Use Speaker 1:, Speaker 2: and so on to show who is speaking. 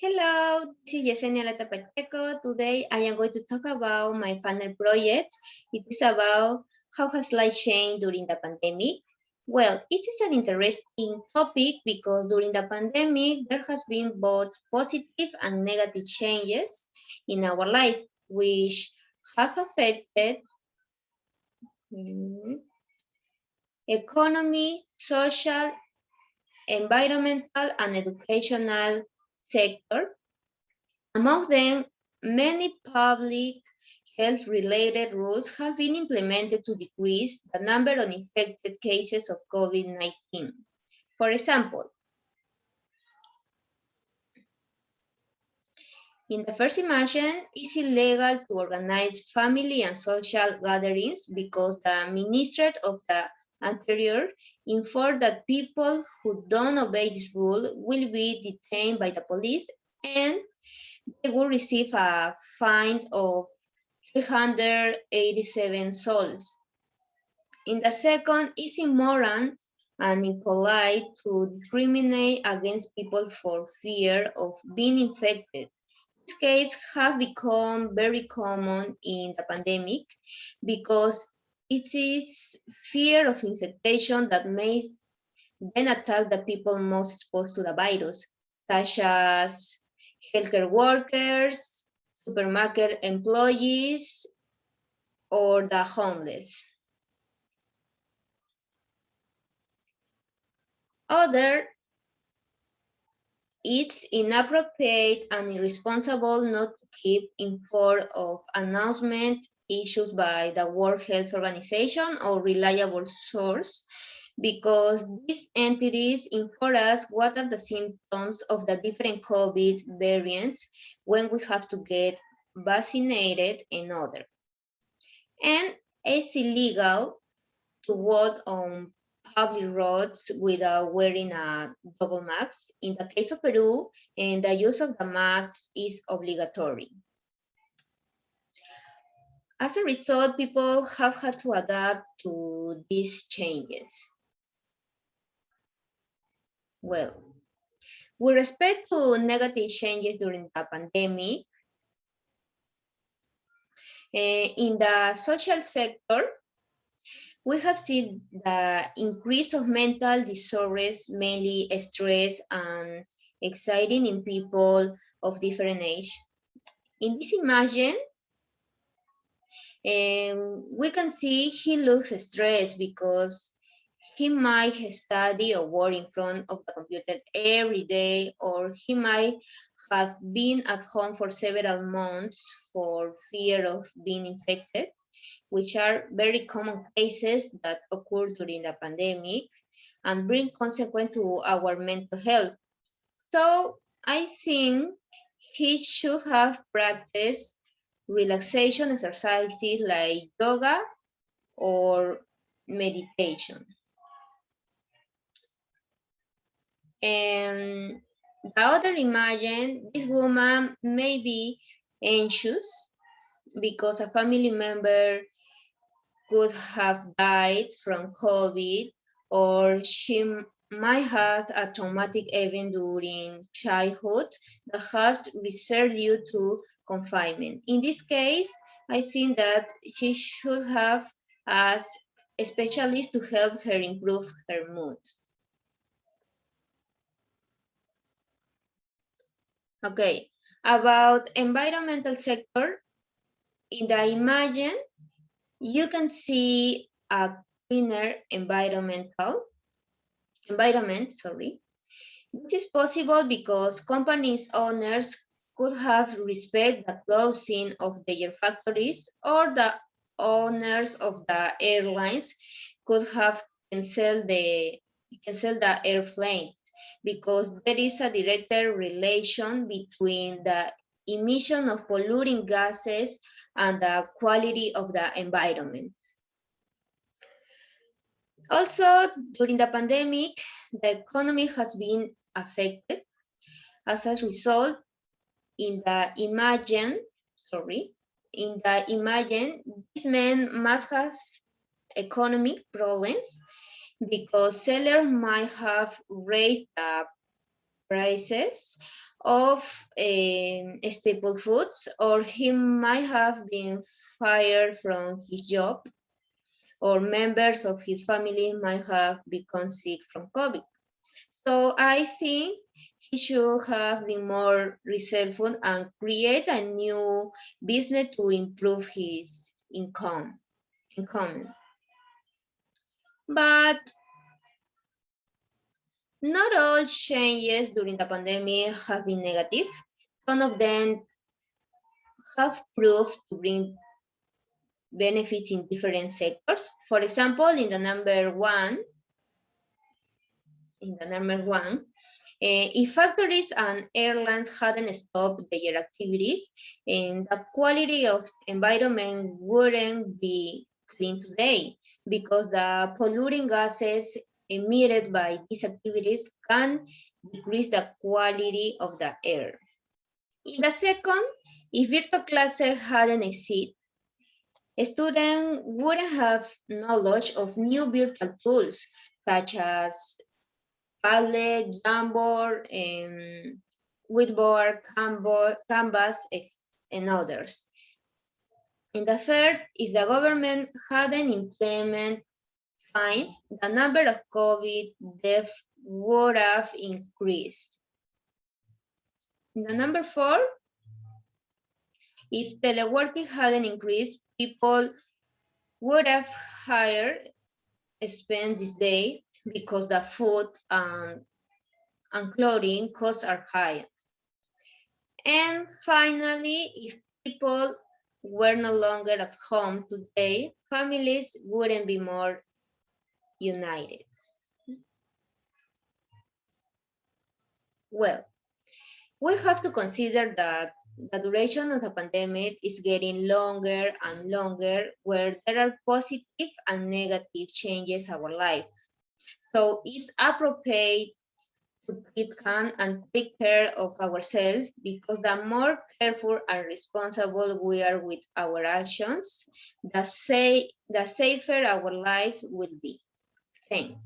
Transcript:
Speaker 1: Hello, this is Yesenia Alata Pacheco. Today I am going to talk about my final project. It is about how has life changed during the pandemic. Well, it is an interesting topic because during the pandemic there has been both positive and negative changes in our life, which have affected mm, economy, social, environmental, and educational sector. Among them, many public health-related rules have been implemented to decrease the number of infected cases of COVID-19. For example, in the first imagine, it's illegal to organize family and social gatherings because the Ministry of the Interior informed that people who don't obey this rule will be detained by the police and they will receive a fine of 387 souls. In the second, it's immoral and impolite to discriminate against people for fear of being infected. This case has become very common in the pandemic because it is fear of infection that may then attack the people most exposed to the virus, such as healthcare workers, supermarket employees, or the homeless. Other, it's inappropriate and irresponsible not to keep informed of announcement issued by the World Health Organization or reliable source because these entities inform us what are the symptoms of the different COVID variants when we have to get vaccinated and other. And it's illegal to walk on public roads without wearing a double mask. In the case of Peru, and the use of the mask is obligatory. As a result, people have had to adapt to these changes. Well, with respect to negative changes during the pandemic, in the social sector, we have seen the increase of mental disorders, mainly stress and anxiety in people of different age. In this imagine, we can see he looks stressed because he might study or work in front of the computer every day, or he might have been at home for several months for fear of being infected, which are very common cases that occur during the pandemic and bring consequence to our mental health. So I think he should have practiced relaxation exercises like yoga or meditation. And the other imagine, this woman may be anxious because a family member could have died from COVID, or she might have a traumatic event during childhood that has reserved due to confinement. In this case, I think that she should have asked a specialist to help her improve her mood. Okay, about environmental sector, in the imagine, you can see a cleaner environment, sorry. This is possible because companies owners could have respect the closing of their factories, or the owners of the airlines could have canceled the airplane because there is a direct relation between the emission of polluting gases and the quality of the environment. Also, during the pandemic, the economy has been affected. As a result, in the imagine, these men must have economic problems because sellers might have raised the prices of staple foods, or he might have been fired from his job, or members of his family might have become sick from COVID. So I think he should have been more resourceful and create a new business to improve his income. But not all changes during the pandemic have been negative. Some of them have proved to bring benefits in different sectors. For example, in the number one, if factories and airlines hadn't stopped their activities, and the quality of environment wouldn't be clean today, because the polluting gases emitted by these activities can decrease the quality of the air. In the second, if virtual classes hadn't existed, students wouldn't have knowledge of new virtual tools such as Padlet, Jamboard, Whitboard, Canvas, and others. And the third, if the government hadn't implemented fines, the number of COVID deaths would have increased. And the number four, if teleworking hadn't increased, people would have higher expense this day because the food and clothing costs are high. And finally, if people were no longer at home today, families wouldn't be more united. Well, we have to consider that the duration of the pandemic is getting longer and longer, where there are positive and negative changes in our life. So it's appropriate to keep calm and take care of ourselves, because the more careful and responsible we are with our actions, the safer our life will be. Thanks.